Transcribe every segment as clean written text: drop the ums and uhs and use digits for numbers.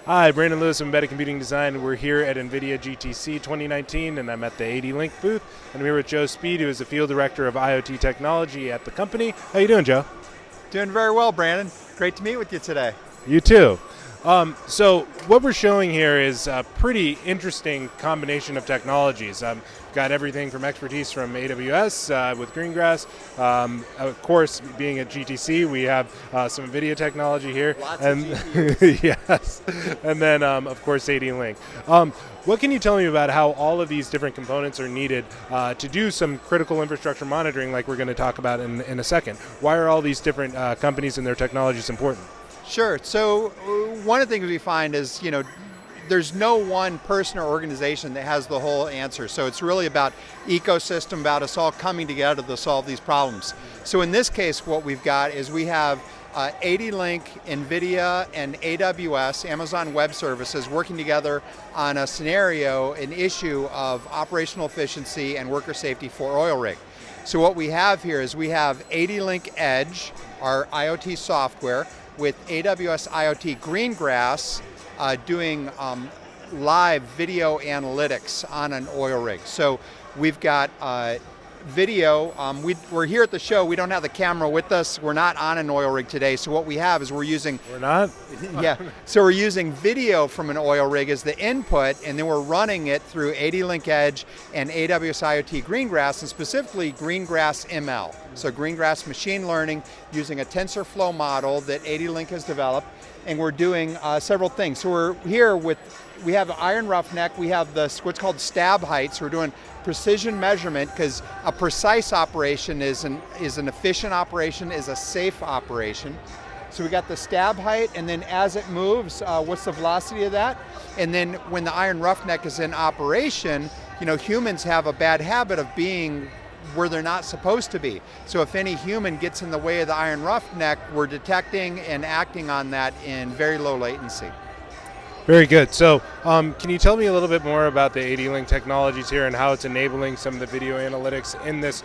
Hi, Brandon Lewis of Embedded Computing Design. We're here at NVIDIA GTC 2019, and I'm at the ADLINK booth. And I'm here with Joe Speed, who is the Field Director of IoT Technology at the company. How you doing, Joe? Doing very well, Brandon. Great to meet with you today. You too. So what we're showing here is a pretty interesting combination of technologies. Got everything from expertise from AWS with Greengrass. Of course, being at GTC, we have some NVIDIA technology here. Lots and of GPUs. Yes. And then, of course, ADLINK. What can you tell me about how all of these different components are needed to do some critical infrastructure monitoring like we're going to talk about in a second? Why are all these different companies and their technologies important? Sure. So one of the things we find is, there's no one person or organization that has the whole answer. So it's really about ecosystem, about us all coming together to solve these problems. So in this case, what we've got is we have ADLINK, NVIDIA, and AWS, Amazon Web Services, working together on a scenario, an issue of operational efficiency and worker safety for oil rig. So what we have here is we have ADLINK Edge, our IoT software, with AWS IoT Greengrass doing live video analytics on an oil rig. So we've got video. We're here at the show. We don't have the camera with us. We're not on an oil rig today. So what we have is we're using... We're not? Yeah. So we're using video from an oil rig as the input, and then we're running it through ADLINK Edge and AWS IoT Greengrass, and specifically Greengrass ML. So Greengrass machine learning using a TensorFlow model that ADLINK has developed, and we're doing several things. So we're here we have iron roughneck, we have what's called stab height, so we're doing precision measurement because a precise operation is an efficient operation, is a safe operation. So we got the stab height, and then as it moves, what's the velocity of that? And then when the iron roughneck is in operation, humans have a bad habit of being where they're not supposed to be. So if any human gets in the way of the iron roughneck, we're detecting and acting on that in very low latency. Very good. So can you tell me a little bit more about the ADLINK technologies here and how it's enabling some of the video analytics in this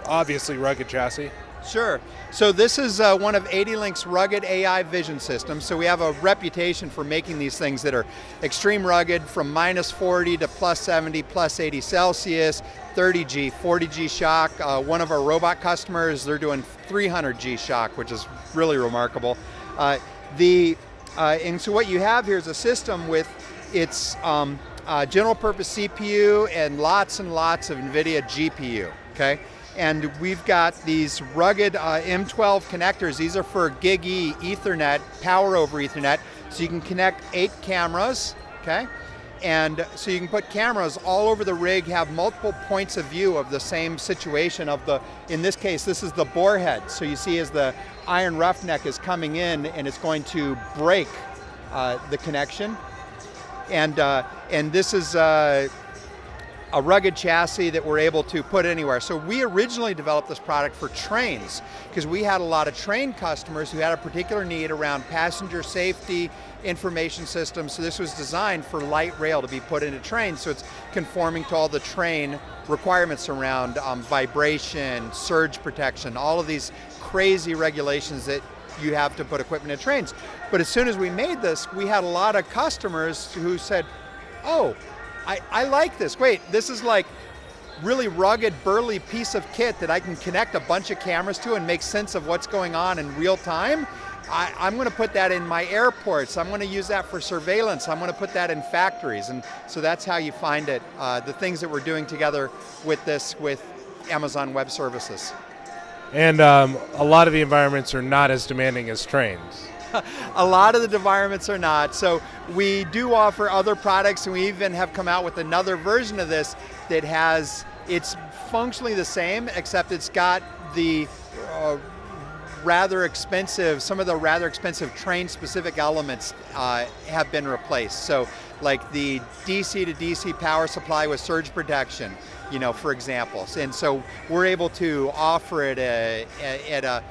obviously rugged chassis? Sure. So this is one of ADLINK's rugged AI vision systems. So we have a reputation for making these things that are extreme rugged, from -40 to +70, +80 Celsius, 30G, 40G shock. One of our robot customers, they're doing 300G shock, which is really remarkable. And so what you have here is a system with its general purpose CPU and lots of NVIDIA GPU, okay? And we've got these rugged M12 connectors. These are for Gig-E Ethernet, power over Ethernet. So you can connect 8 cameras, okay? And so you can put cameras all over the rig, have multiple points of view of the same situation in this case, this is the bore head. So you see as the iron roughneck is coming in and it's going to break the connection. And this is a rugged chassis that we're able to put anywhere. So we originally developed this product for trains because we had a lot of train customers who had a particular need around passenger safety, information systems. So this was designed for light rail to be put into trains. So it's conforming to all the train requirements around vibration, surge protection, all of these crazy regulations that you have to put equipment in trains. But as soon as we made this, we had a lot of customers who said, oh, I like this. Wait, this is like really rugged, burly piece of kit that I can connect a bunch of cameras to and make sense of what's going on in real time. I'm going to put that in my airports. I'm going to use that for surveillance. I'm going to put that in factories. And so that's how you find it, the things that we're doing together with Amazon Web Services. And a lot of the environments are not as demanding as trains. A lot of the environments are not. So we do offer other products, and we even have come out with another version of this that it's functionally the same, except it's got the some of the rather expensive train-specific elements have been replaced. So like the DC to DC power supply with surge protection, for example. And so we're able to offer it at a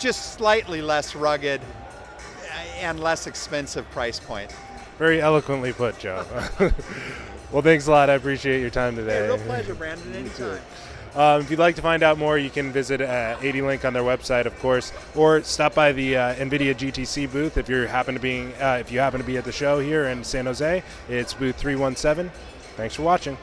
just slightly less rugged and less expensive price point. Very eloquently put, Joe. Well, thanks a lot. I appreciate your time today. Hey, real pleasure, Brandon. Anytime. If you'd like to find out more, you can visit ADLINK on their website, of course, or stop by the NVIDIA GTC booth if you happen to be at the show here in San Jose. It's booth 317. Thanks for watching.